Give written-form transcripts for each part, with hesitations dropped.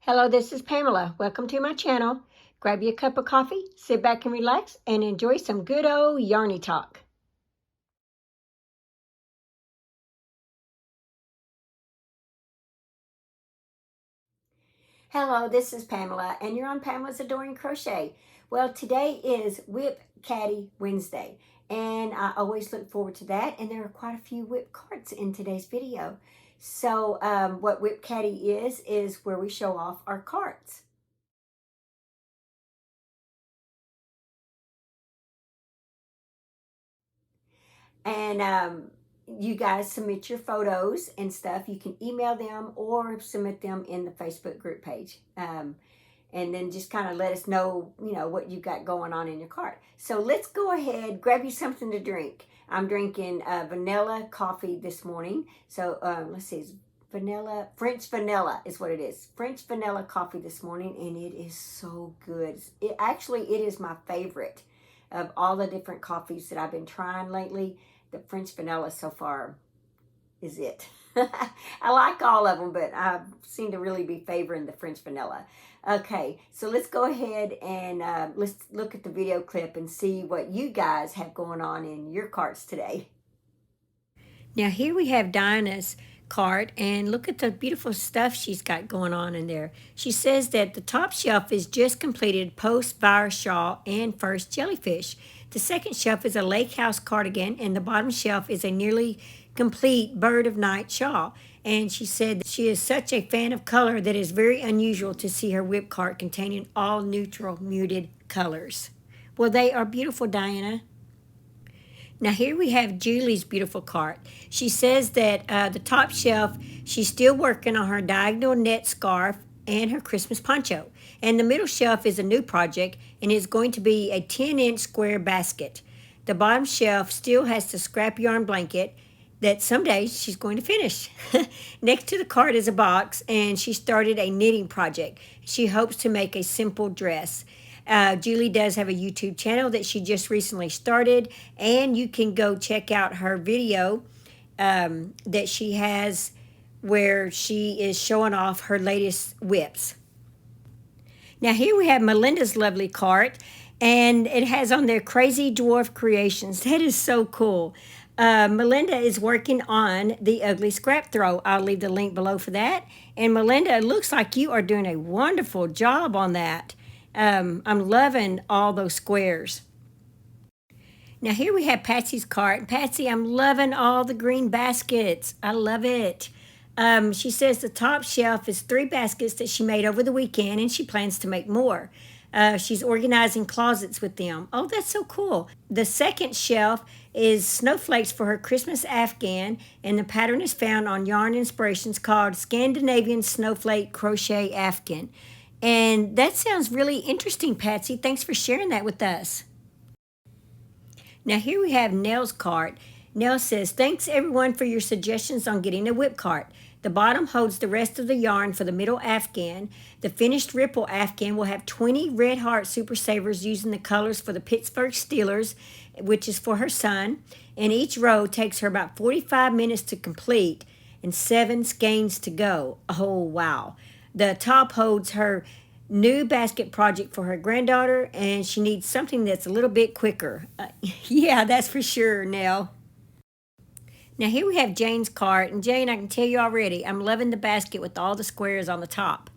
Hello, this is Pamela. Welcome to my channel. Grab you a cup of coffee, sit back and relax, and enjoy some good old yarny talk. Hello, this is Pamela, and you're on Pamela's Adoring Crochet. Well, today is WIP Caddy Wednesday, and I always look forward to that, and there are quite a few WIP cards in today's video. So what WIP Caddy is where we show off our cards. And you guys submit your photos and stuff. You can email them or submit them in the Facebook group page. And then just kind of let us know, what you got going on in your cart. So let's go ahead, grab you something to drink. I'm drinking vanilla coffee this morning. So let's see, French vanilla is what it is. French vanilla coffee this morning, and it is so good. It is my favorite of all the different coffees that I've been trying lately. The French vanilla so far is it. I like all of them, but I seem to really be favoring the French vanilla. Okay, so let's go ahead and let's look at the video clip and see what you guys have going on in your carts today. Now here we have Dinah's cart, and look at the beautiful stuff she's got going on in there. She says that the top shelf is just completed post-virus shawl and first jellyfish. The second shelf is a lake house cardigan, and the bottom shelf is a nearly complete bird of night shawl. And she said that she is such a fan of color that it is very unusual to see her WIP cart containing all neutral muted colors. Well, they are beautiful, Diana. Now here we have Julie's beautiful cart. She says that the top shelf, she's still working on her diagonal net scarf and her Christmas poncho. And the middle shelf is a new project, and it's going to be a 10-inch square basket. The bottom shelf still has the scrap yarn blanket that someday she's going to finish. Next to the cart is a box, and she started a knitting project. She hopes to make a simple dress. Julie does have a YouTube channel that she just recently started, and you can go check out her video that she has where she is showing off her latest WIPs. Now here we have Melinda's lovely cart, and it has on there Crazy Dwarf Creations. That is so cool. Melinda is working on the ugly scrap throw. I'll leave the link below for that. And Melinda, it looks like you are doing a wonderful job on that. I'm loving all those squares. Now here we have Patsy's cart. Patsy, I'm loving all the green baskets. I love it. She says the top shelf is 3 baskets that she made over the weekend, and she plans to make more. She's organizing closets with them. Oh, that's so cool. The second shelf is snowflakes for her Christmas Afghan, and the pattern is found on Yarn Inspirations called Scandinavian Snowflake Crochet Afghan. And that sounds really interesting, Patsy. Thanks for sharing that with us. Now here we have Nell's cart. Nell says, thanks everyone for your suggestions on getting a WIP cart. The bottom holds the rest of the yarn for the middle Afghan. The finished ripple Afghan will have 20 Red Heart Super Savers using the colors for the Pittsburgh Steelers, which is for her son. And each row takes her about 45 minutes to complete and 7 skeins to go. Oh, wow. The top holds her new basket project for her granddaughter, and she needs something that's a little bit quicker. Yeah, that's for sure, Nell. Now here we have Jane's cart, and Jane, I can tell you already, I'm loving the basket with all the squares on the top.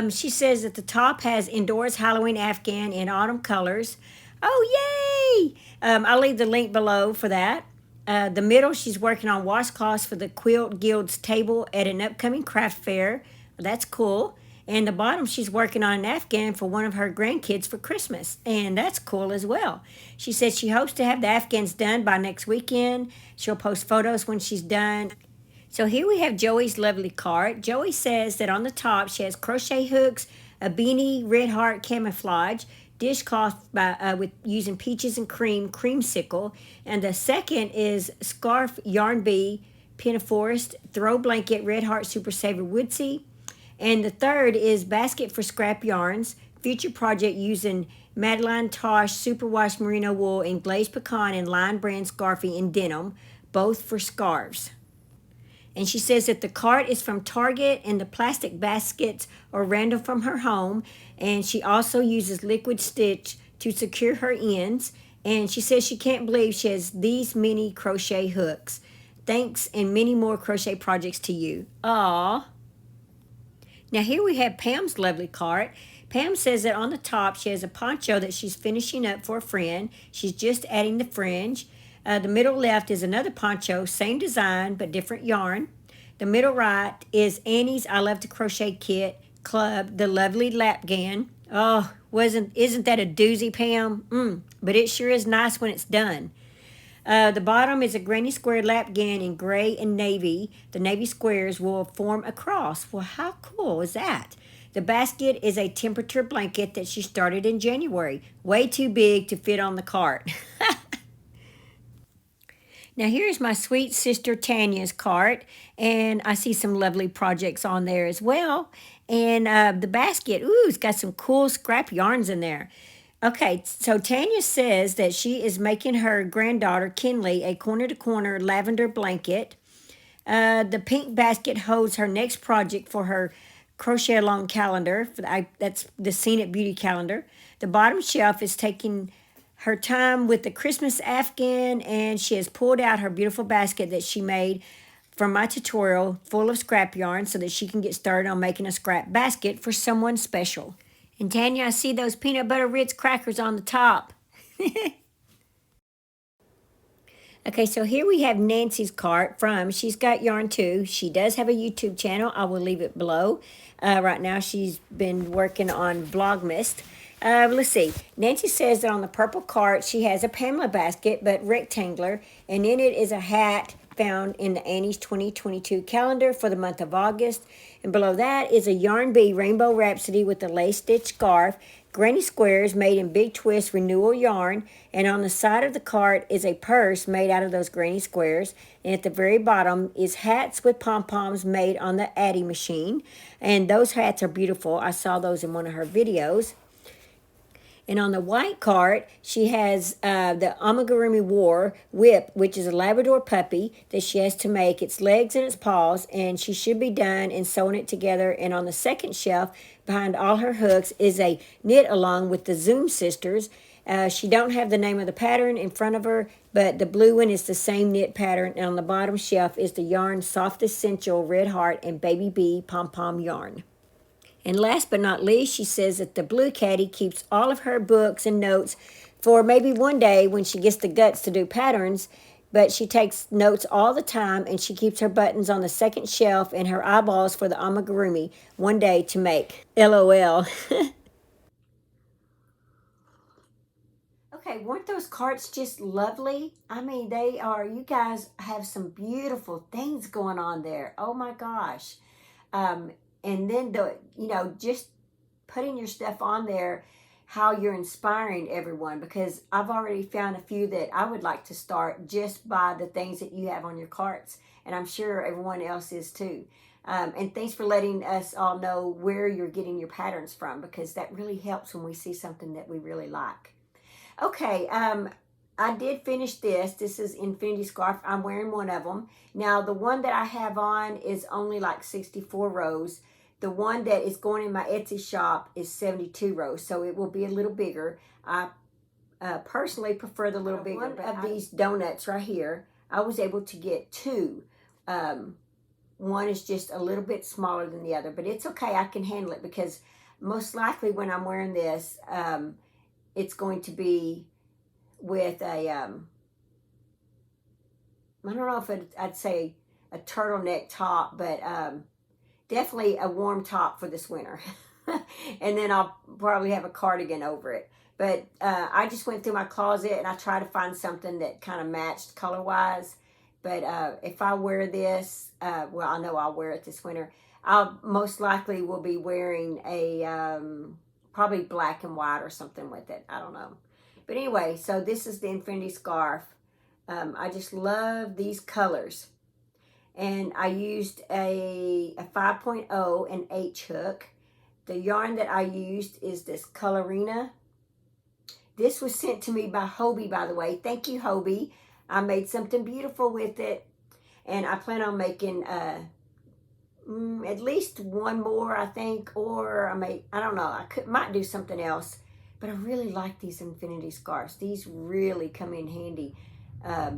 She says that the top has Indoors Halloween Afghan in autumn colors. Oh, yay! I'll leave the link below for that. The middle, she's working on washcloths for the Quilt Guild's table at an upcoming craft fair. That's cool. And the bottom, she's working on an Afghan for one of her grandkids for Christmas. And that's cool as well. She says she hopes to have the Afghans done by next weekend. She'll post photos when she's done. So here we have Joey's lovely cart. Joey says that on the top, she has crochet hooks, a beanie red heart camouflage, dishcloth with using peaches and creamsicle. And the second is scarf yarn bee, pinafore, throw blanket red heart super saver woodsy. And the third is basket for scrap yarns, future project using Madeline Tosh superwash merino wool and glazed pecan and Lion brand scarfing in denim, both for scarves. And she says that the cart is from Target and the plastic baskets are random from her home. And she also uses liquid stitch to secure her ends. And she says she can't believe she has these many crochet hooks. Thanks, and many more crochet projects to you. Aww. Now here we have Pam's lovely cart. Pam says that on the top she has a poncho that she's finishing up for a friend. She's just adding the fringe. The middle left is another poncho, same design but different yarn. The middle right is Annie's I Love to Crochet Kit Club, the lovely Afghan. Oh, isn't that a doozy, Pam? But it sure is nice when it's done. The bottom is a granny square Afghan in gray and navy. The navy squares will form a cross. Well, how cool is that? The basket is a temperature blanket that she started in January. Way too big to fit on the cart. Now here's my sweet sister Tanya's cart, and I see some lovely projects on there as well. And the basket, ooh, it's got some cool scrap yarns in there. Okay, so Tanya says that she is making her granddaughter Kinley a corner-to-corner lavender blanket. The pink basket holds her next project for her crochet along calendar. That's the Scenic Beauty calendar. The bottom shelf is taking her time with the Christmas Afghan, and she has pulled out her beautiful basket that she made from my tutorial full of scrap yarn so that she can get started on making a scrap basket for someone special. And Tanya, I see those peanut butter Ritz crackers on the top. Okay, so here we have Nancy's cart from She's Got Yarn Too. She does have a YouTube channel. I will leave it below. Right now she's been working on Vlogmas. Let's see. Nancy says that on the purple cart she has a Pamela basket, but rectangular, and in it is a hat found in the Annie's 2022 calendar for the month of August. And below that is a Yarn Bee Rainbow Rhapsody with a lace stitch scarf, granny squares made in Big Twist renewal yarn, and on the side of the cart is a purse made out of those granny squares, and at the very bottom is hats with pom-poms made on the Addy machine, and those hats are beautiful. I saw those in one of her videos. And on the white cart, she has the Amigurumi War WIP, which is a Labrador puppy that she has to make its legs and its paws, and she should be done in sewing it together. And on the second shelf, behind all her hooks, is a knit along with the Zoom sisters. She don't have the name of the pattern in front of her, but the blue one is the same knit pattern. And on the bottom shelf is the yarn Soft Essential Red Heart and Baby Bee Pom-Pom yarn. And last but not least, she says that the Blue Caddy keeps all of her books and notes for maybe one day when she gets the guts to do patterns, but she takes notes all the time, and she keeps her buttons on the second shelf and her eyeballs for the amigurumi one day to make. LOL. Okay, weren't those carts just lovely? I mean, they are. You guys have some beautiful things going on there. Oh my gosh. And then just putting your stuff on there, how you're inspiring everyone, because I've already found a few that I would like to start just by the things that you have on your carts, and I'm sure everyone else is too. And thanks for letting us all know where you're getting your patterns from, because that really helps when we see something that we really like. Okay, I did finish this. This is Infinity Scarf. I'm wearing one of them. Now, the one that I have on is only like 64 rows. The one that is going in my Etsy shop is 72 rows, so it will be a little bigger. I personally prefer the little bigger. One of these donuts right here, I was able to get two. One is just a little bit smaller than the other, but it's okay. I can handle it, because most likely when I'm wearing this, it's going to be with a, I don't know if I'd say a turtleneck top, but definitely a warm top for this winter. And then I'll probably have a cardigan over it. But I just went through my closet and I tried to find something that kind of matched color-wise. But if I wear this, well, I know I'll wear it this winter. I'll most likely will be wearing a probably black and white or something with it. I don't know. But anyway, so this is the Infinity Scarf. I just love these colors. And I used a 5.0 and H hook. The yarn that I used is this Colorina. This was sent to me by Hobie, by the way. Thank you, Hobie. I made something beautiful with it. And I plan on making at least one more, I think, or I don't know, might do something else. But I really like these infinity scarves. These really come in handy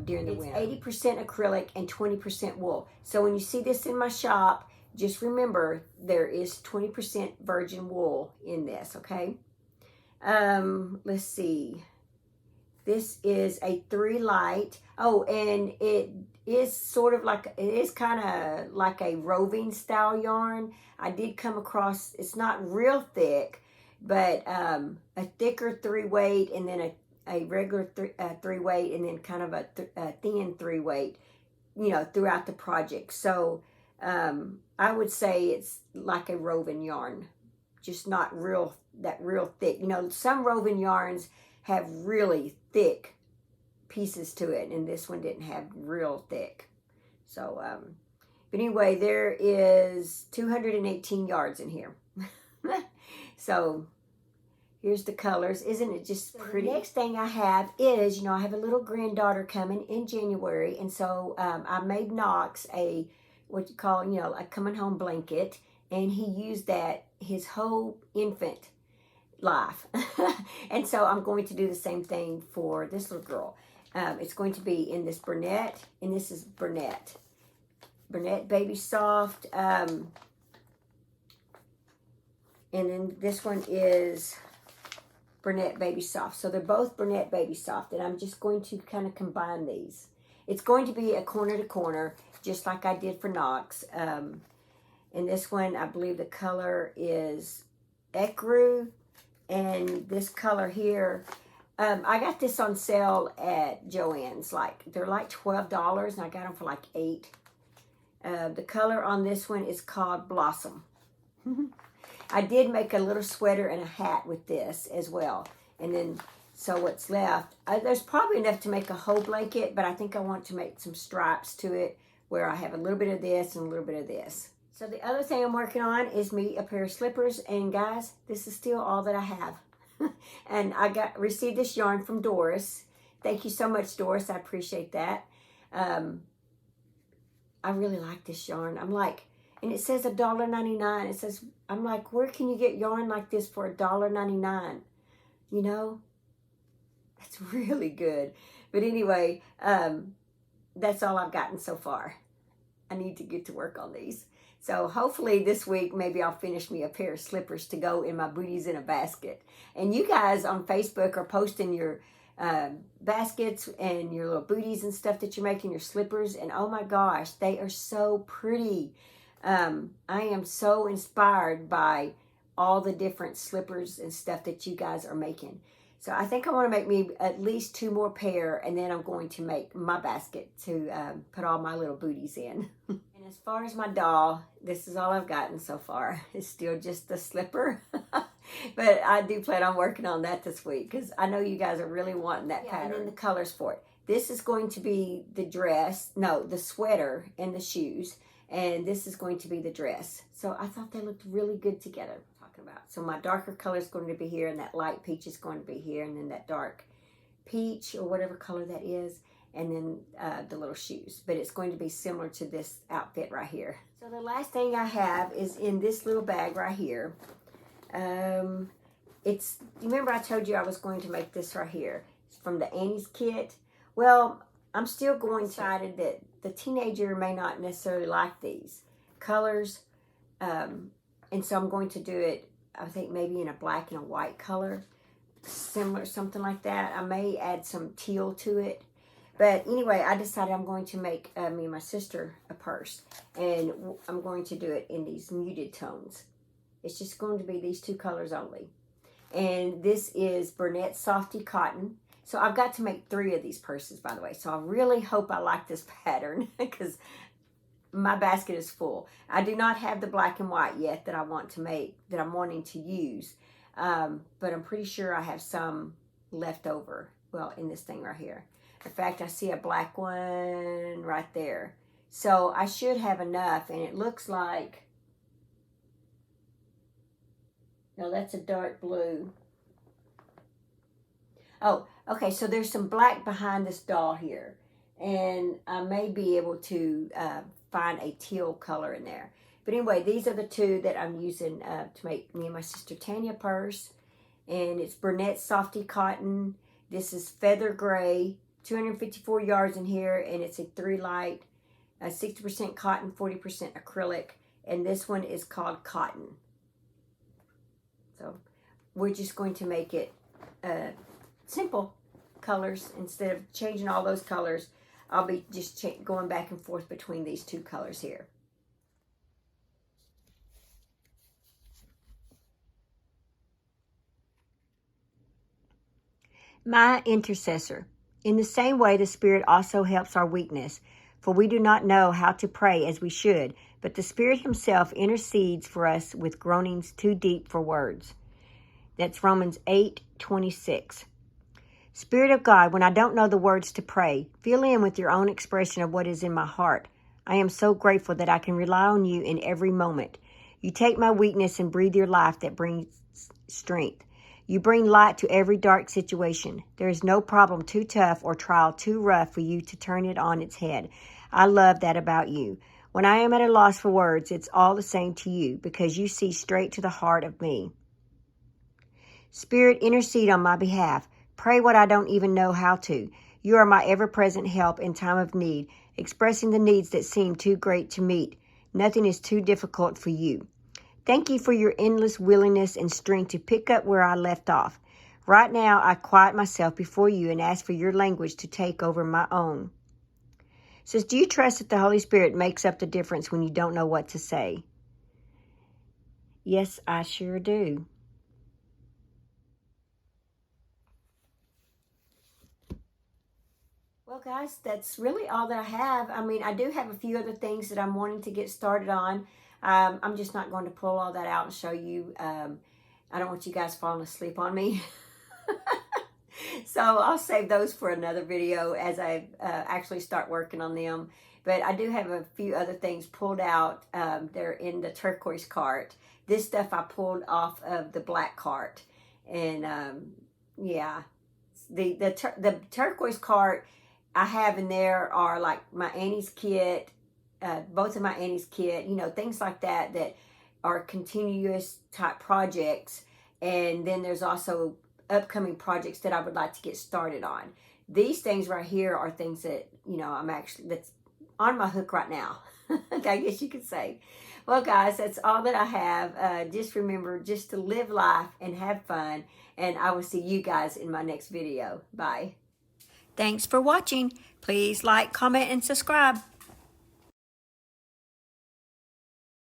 during the winter. It's 80% acrylic and 20% wool. So when you see this in my shop, just remember there is 20% virgin wool in this, okay? Let's see. This is a 3 light. Oh, and it is sort of like, it is kind of like a roving style yarn. I did come across, it's not real thick, but a thicker 3 weight, and then a regular 3 weight, and then kind of a thin 3 weight, you know, throughout the project. So I would say it's like a roving yarn, just not real thick. You know, some roving yarns have really thick pieces to it, and this one didn't have real thick. So but anyway, there is 218 yards in here. So here's the colors. Isn't it just pretty? The next thing I have is, you know, I have a little granddaughter coming in January, and so I made Knox a, what you call, you know, a coming home blanket, and he used that his whole infant life. And so I'm going to do the same thing for this little girl. It's going to be in this Burnett, and this is Burnett Baby Soft, and then this one is Burnett Baby Soft. So they're both Burnett Baby Soft, and I'm just going to kind of combine these. It's going to be a corner to corner, just like I did for Knox. And this one, I believe the color is Ecru, and this color here, I got this on sale at Joann's. They're like $12, and I got them for like $8. The color on this one is called Blossom. I did make a little sweater and a hat with this as well. And then, so what's left, there's probably enough to make a whole blanket, but I think I want to make some stripes to it where I have a little bit of this and a little bit of this. So the other thing I'm working on is me a pair of slippers. And guys, this is still all that I have. And I received this yarn from Doris. Thank you so much, Doris. I appreciate that. I really like this yarn. I'm like, and it says $1.99. It says, I'm like, where can you get yarn like this for $1.99? You know, that's really good. But anyway, that's all I've gotten so far. I need to get to work on these. So hopefully this week, maybe I'll finish me a pair of slippers to go in my booties in a basket. And you guys on Facebook are posting your baskets and your little booties and stuff that you're making, your slippers. And oh my gosh, they are so pretty. I am so inspired by all the different slippers and stuff that you guys are making. So I think I want to make me at least 2 more pair, and then I'm going to make my basket to put all my little booties in. And as far as my doll, this is all I've gotten so far. It's still just the slipper. But I do plan on working on that this week, because I know you guys are really wanting that pattern. And then the colors for it. This is going to be the dress, no, the sweater and the shoes. And this is going to be the dress. So I thought they looked really good together. About. So my darker color is going to be here, and that light peach is going to be here, and then that dark peach or whatever color that is, and then the little shoes. But it's going to be similar to this outfit right here. So the last thing I have is in this little bag right here. Remember I told you I was going to make this right here. It's from the Annie's kit. Well, I'm still going to decided that the teenager may not necessarily like these colors. And so I'm going to do it, I think maybe in a black and a white color, similar, something like that. I may add some teal to it. But anyway, I decided I'm going to make me and my sister a purse. And I'm going to do it in these muted tones. It's just going to be these 2 colors only. And this is Burnett Softy Cotton. So I've got to make 3 of these purses, by the way. So I really hope I like this pattern, because my basket is full. I do not have the black and white yet that I want to make, that I'm wanting to use. But I'm pretty sure I have some left over. Well, in this thing right here. In fact, I see a black one right there. So I should have enough. And it looks like, no, that's a dark blue. Oh, okay. So there's some black behind this doll here. and I may be able to find a teal color in there. But anyway, these are the two that I'm using to make me and my sister Tanya purse. And it's Burnett Softy Cotton. This is Feather Gray, 254 yards in here, and it's a 3-light, 60% cotton, 40% acrylic. And this one is called Cotton. So we're just going to make it simple colors. Instead of changing all those colors, I'll be just going back and forth between these two colors here. My intercessor. In the same way, the Spirit also helps our weakness, for we do not know how to pray as we should, but the Spirit Himself intercedes for us with groanings too deep for words. That's Romans 8:26. Spirit of God, when I don't know the words to pray, fill in with your own expression of what is in my heart. I am so grateful that I can rely on you in every moment. You take my weakness and breathe your life that brings strength. You bring light to every dark situation. There is no problem too tough or trial too rough for you to turn it on its head. I love that about you. When I am at a loss for words, it's all the same to you because you see straight to the heart of me. Spirit, intercede on my behalf. Pray what I don't even know how to. You are my ever-present help in time of need, expressing the needs that seem too great to meet. Nothing is too difficult for you. Thank you for your endless willingness and strength to pick up where I left off. Right now, I quiet myself before you and ask for your language to take over my own. Says, do you trust that the Holy Spirit makes up the difference when you don't know what to say? Yes, I sure do. Well, guys, that's really all that I have. I mean, I do have a few other things that I'm wanting to get started on. I'm just not going to pull all that out and show you. I don't want you guys falling asleep on me. So I'll save those for another video as I actually start working on them. But I do have a few other things pulled out. They're in the turquoise cart. This stuff I pulled off of the black cart. And yeah, the turquoise cart I have in there are like my Annie's kit, both of my Annie's kit, you know, things like that that are continuous type projects. And then there's also upcoming projects that I would like to get started on. These things right here are things that, you know, that's on my hook right now, I guess you could say. Well, guys, that's all that I have. Just remember just to live life and have fun. And I will see you guys in my next video. Bye. Thanks for watching. Please like, comment, and subscribe.